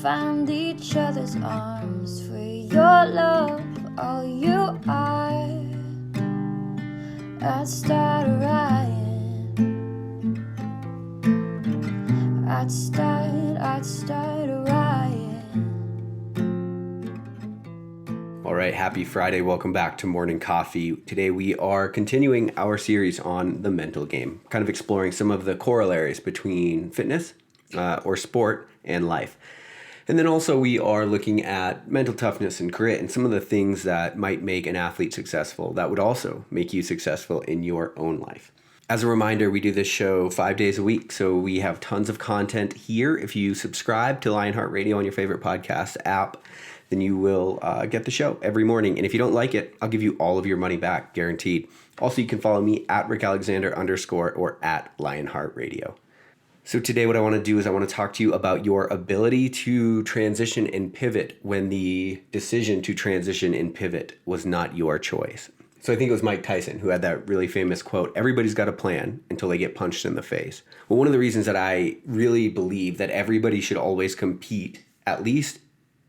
found each other's arms, for your love, all you are. I'd start a riot. I'd start a riot. All right, happy Friday. Welcome back to Morning Coffee. Today we are continuing our series on the mental game, kind of exploring some of the corollaries between fitness or sport and life. And then also we are looking at mental toughness and grit and some of the things that might make an athlete successful that would also make you successful in your own life. As a reminder, we do this show 5 days a week, so we have tons of content here. If you subscribe to Lionheart Radio on your favorite podcast app, then you will get the show every morning. And if you don't like it, I'll give you all of your money back, guaranteed. Also, you can follow me at @RickAlexander_ or at Lionheart Radio. So today what I want to do is I want to talk to you about your ability to transition and pivot when the decision to transition and pivot was not your choice. So I think it was Mike Tyson who had that really famous quote, everybody's got a plan until they get punched in the face. Well, one of the reasons that I really believe that everybody should always compete, at least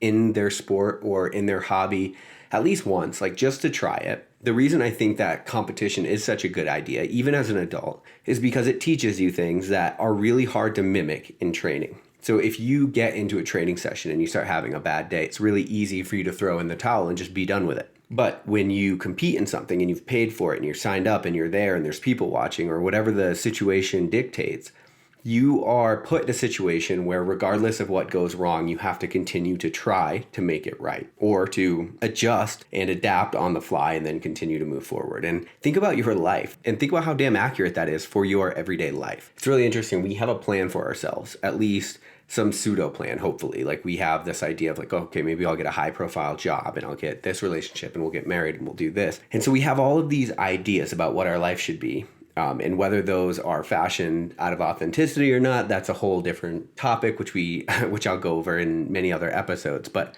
in their sport or in their hobby, at least once, like just to try it. The reason I think that competition is such a good idea, even as an adult, is because it teaches you things that are really hard to mimic in training. So if you get into a training session and you start having a bad day, it's really easy for you to throw in the towel and just be done with it. But when you compete in something and you've paid for it and you're signed up and you're there and there's people watching or whatever the situation dictates, you are put in a situation where regardless of what goes wrong, you have to continue to try to make it right or to adjust and adapt on the fly and then continue to move forward. And think about your life and think about how damn accurate that is for your everyday life. It's really interesting. We have a plan for ourselves, at least some pseudo plan, hopefully. Like we have this idea of like, okay, maybe I'll get a high profile job and I'll get this relationship and we'll get married and we'll do this. And so we have all of these ideas about what our life should be. And whether those are fashioned out of authenticity or not, that's a whole different topic, which I'll go over in many other episodes. But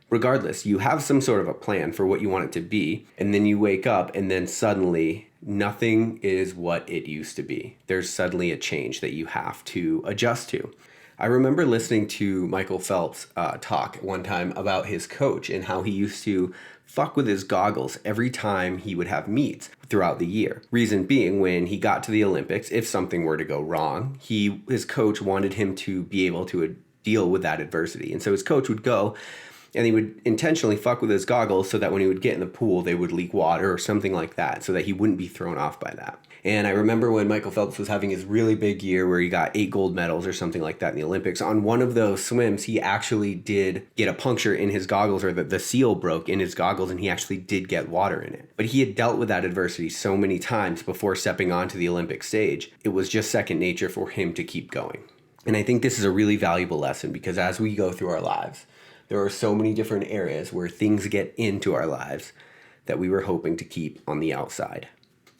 regardless, you have some sort of a plan for what you want it to be. And then you wake up and then suddenly nothing is what it used to be. There's suddenly a change that you have to adjust to. I remember listening to Michael Phelps talk one time about his coach and how he used to fuck with his goggles every time he would have meets throughout the year. Reason being, when he got to the Olympics, if something were to go wrong, his coach wanted him to be able to deal with that adversity. And so his coach would go and he would intentionally fuck with his goggles so that when he would get in the pool, they would leak water or something like that so that he wouldn't be thrown off by that. And I remember when Michael Phelps was having his really big year where he got 8 gold medals or something like that in the Olympics. On one of those swims, he actually did get a puncture in his goggles, or the seal broke in his goggles, and he actually did get water in it. But he had dealt with that adversity so many times before stepping onto the Olympic stage. It was just second nature for him to keep going. And I think this is a really valuable lesson because as we go through our lives, there are so many different areas where things get into our lives that we were hoping to keep on the outside.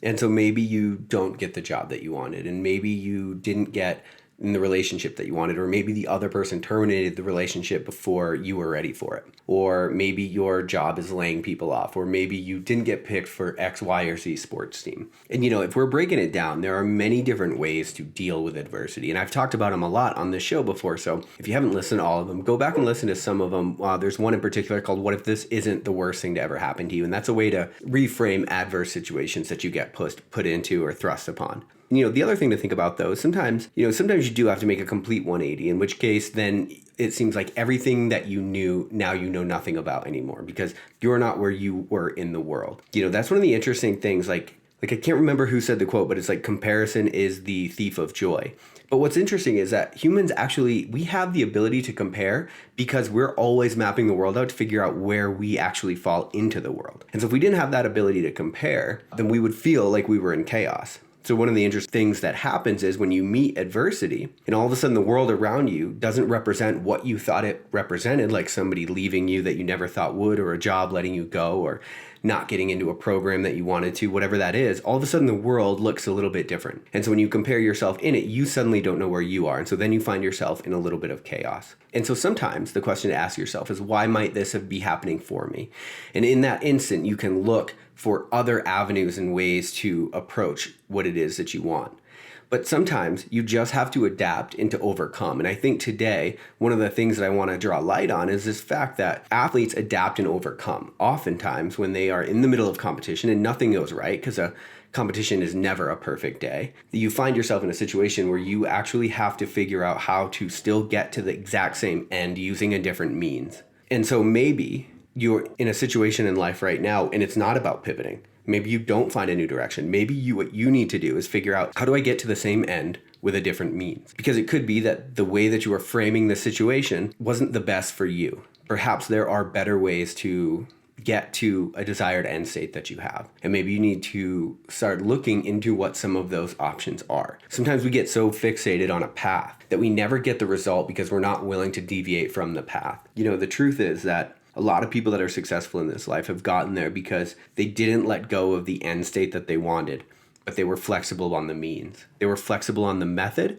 And so maybe you don't get the job that you wanted, and maybe you didn't get in the relationship that you wanted, or maybe the other person terminated the relationship before you were ready for it. Or maybe your job is laying people off, or maybe you didn't get picked for X, Y, or Z sports team. And if we're breaking it down, there are many different ways to deal with adversity. And I've talked about them a lot on this show before. So if you haven't listened to all of them, go back and listen to some of them. There's one in particular called What If This Isn't the Worst Thing to Ever Happen to You? And that's a way to reframe adverse situations that you get put into or thrust upon. The other thing to think about though, sometimes you do have to make a complete 180, in which case then it seems like everything that you knew, now you know nothing about anymore because you're not where you were in the world. That's one of the interesting things, like I can't remember who said the quote, but it's like comparison is the thief of joy. But what's interesting is that humans we have the ability to compare because we're always mapping the world out to figure out where we actually fall into the world. And so if we didn't have that ability to compare, then we would feel like we were in chaos. So one of the interesting things that happens is when you meet adversity and all of a sudden the world around you doesn't represent what you thought it represented, like somebody leaving you that you never thought would, or a job letting you go, or not getting into a program that you wanted to, whatever that is, all of a sudden the world looks a little bit different. And so when you compare yourself in it, you suddenly don't know where you are. And so then you find yourself in a little bit of chaos. And so sometimes the question to ask yourself is, why might this be happening for me? And in that instant, you can look for other avenues and ways to approach what it is that you want. But sometimes you just have to adapt and to overcome. And I think today, one of the things that I want to draw light on is this fact that athletes adapt and overcome. Oftentimes when they are in the middle of competition and nothing goes right, because a competition is never a perfect day, you find yourself in a situation where you actually have to figure out how to still get to the exact same end using a different means. And so maybe you're in a situation in life right now and it's not about pivoting. Maybe you don't find a new direction. Maybe what you need to do is figure out, how do I get to the same end with a different means? Because it could be that the way that you are framing the situation wasn't the best for you. Perhaps there are better ways to get to a desired end state that you have. And maybe you need to start looking into what some of those options are. Sometimes we get so fixated on a path that we never get the result because we're not willing to deviate from the path. The truth is that a lot of people that are successful in this life have gotten there because they didn't let go of the end state that they wanted, but they were flexible on the means. They were flexible on the method,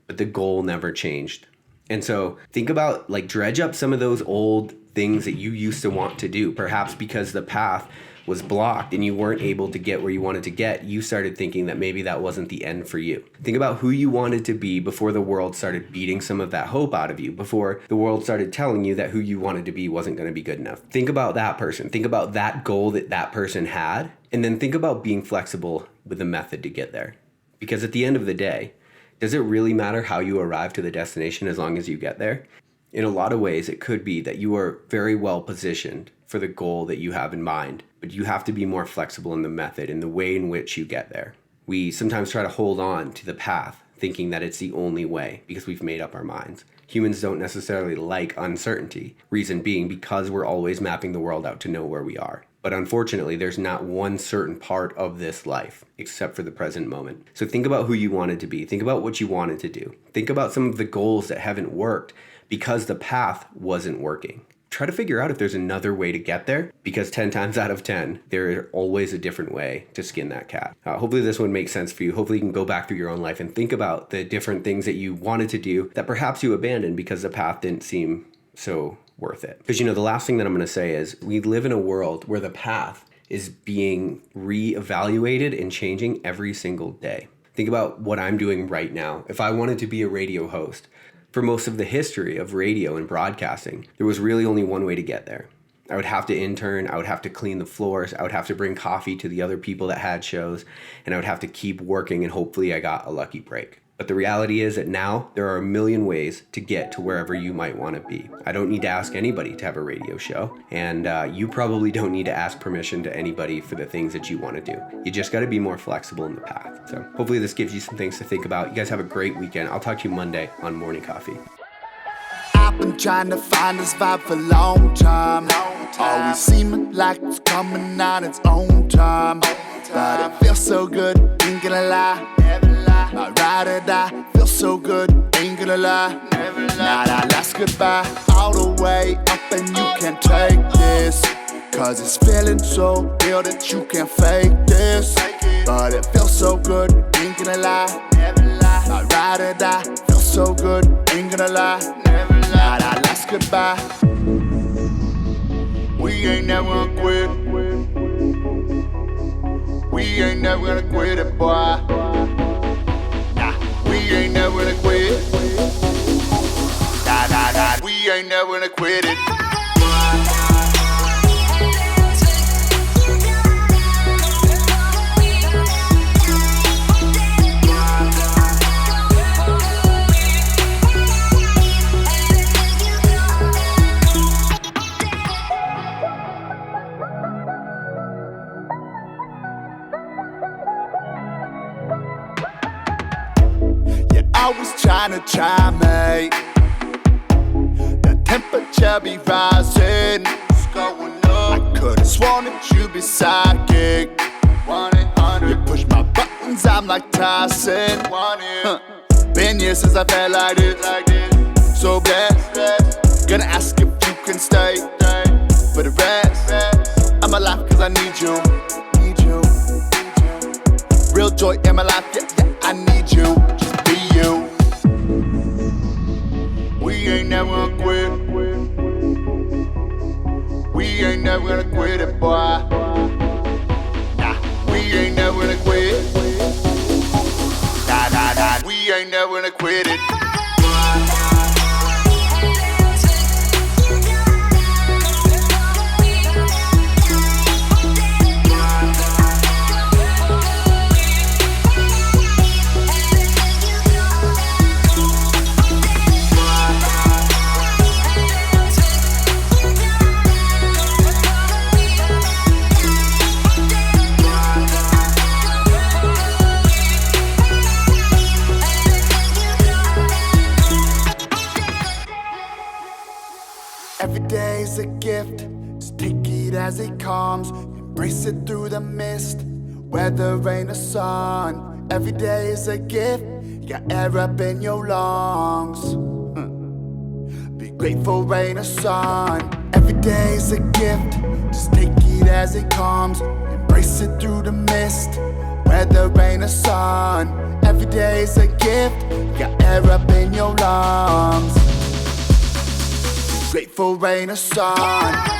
but the goal never changed. And so think about, dredge up some of those old things that you used to want to do. Perhaps because the path was blocked and you weren't able to get where you wanted to get, you started thinking that maybe that wasn't the end for you. Think about who you wanted to be before the world started beating some of that hope out of you, before the world started telling you that who you wanted to be wasn't going to be good enough. Think about that person. Think about that goal that person had, and then think about being flexible with the method to get there. Because at the end of the day, does it really matter how you arrive to the destination as long as you get there? In a lot of ways, it could be that you are very well positioned for the goal that you have in mind, but you have to be more flexible in the method, in the way in which you get there. We sometimes try to hold on to the path, thinking that it's the only way because we've made up our minds. Humans don't necessarily like uncertainty, reason being because we're always mapping the world out to know where we are. But unfortunately, there's not one certain part of this life except for the present moment. So think about who you wanted to be. Think about what you wanted to do. Think about some of the goals that haven't worked because the path wasn't working. Try to figure out if there's another way to get there, because 10 times out of 10, there is always a different way to skin that cat. Hopefully this one makes sense for you. Hopefully you can go back through your own life and think about the different things that you wanted to do that perhaps you abandoned because the path didn't seem so worth it. Because the last thing that I'm going to say is we live in a world where the path is being reevaluated and changing every single day. Think about what I'm doing right now. If I wanted to be a radio host, for most of the history of radio and broadcasting, there was really only one way to get there. I would have to intern, I would have to clean the floors, I would have to bring coffee to the other people that had shows, and I would have to keep working and hopefully I got a lucky break. But the reality is that now there are a million ways to get to wherever you might want to be. I don't need to ask anybody to have a radio show, and you probably don't need to ask permission to anybody for the things that you want to do. You just got to be more flexible in the path. So hopefully this gives you some things to think about. You guys have a great weekend. I'll talk to you Monday on Morning Coffee. I've been trying to find this vibe for a long time. Always seeming like it's coming on its own time. But it feels so good, ain't gonna lie. My ride or die, feels so good, ain't gonna lie. Now that last goodbye, all the way up and you can't take this. Cause it's feeling so real that you can't fake this. But it feels so good, ain't gonna lie. My ride or die, feels so good, ain't gonna lie. Now that last goodbye, we ain't never gonna quit. We ain't never gonna quit it, boy. We ain't never gonna quit. We ain't never gonna quit it. Always trying to try me. The temperature be rising. It's going up. I could've sworn that you'd be psychic. 1-800. You push my buttons, I'm like Tyson. Been years since I felt like this. So blessed. Gonna ask if you can stay for the rest. I'm alive cause I need you. Need you. Real joy in my life, yeah, yeah, I need you. Just be you. We ain't never gonna quit. We ain't never gonna quit it, boy. Nah, we ain't never gonna quit. Nah, nah, nah, we ain't never gonna quit it. Every day's a gift, just take it as it comes. Embrace it through the mist, weather, rain or sun. Every day is a gift, you got air up in your lungs. Be grateful, rain or sun. Every day's a gift, just take it as it comes. Embrace it through the mist, weather, rain or sun. Every day's a gift, you got air up in your lungs. Grateful rain or sun.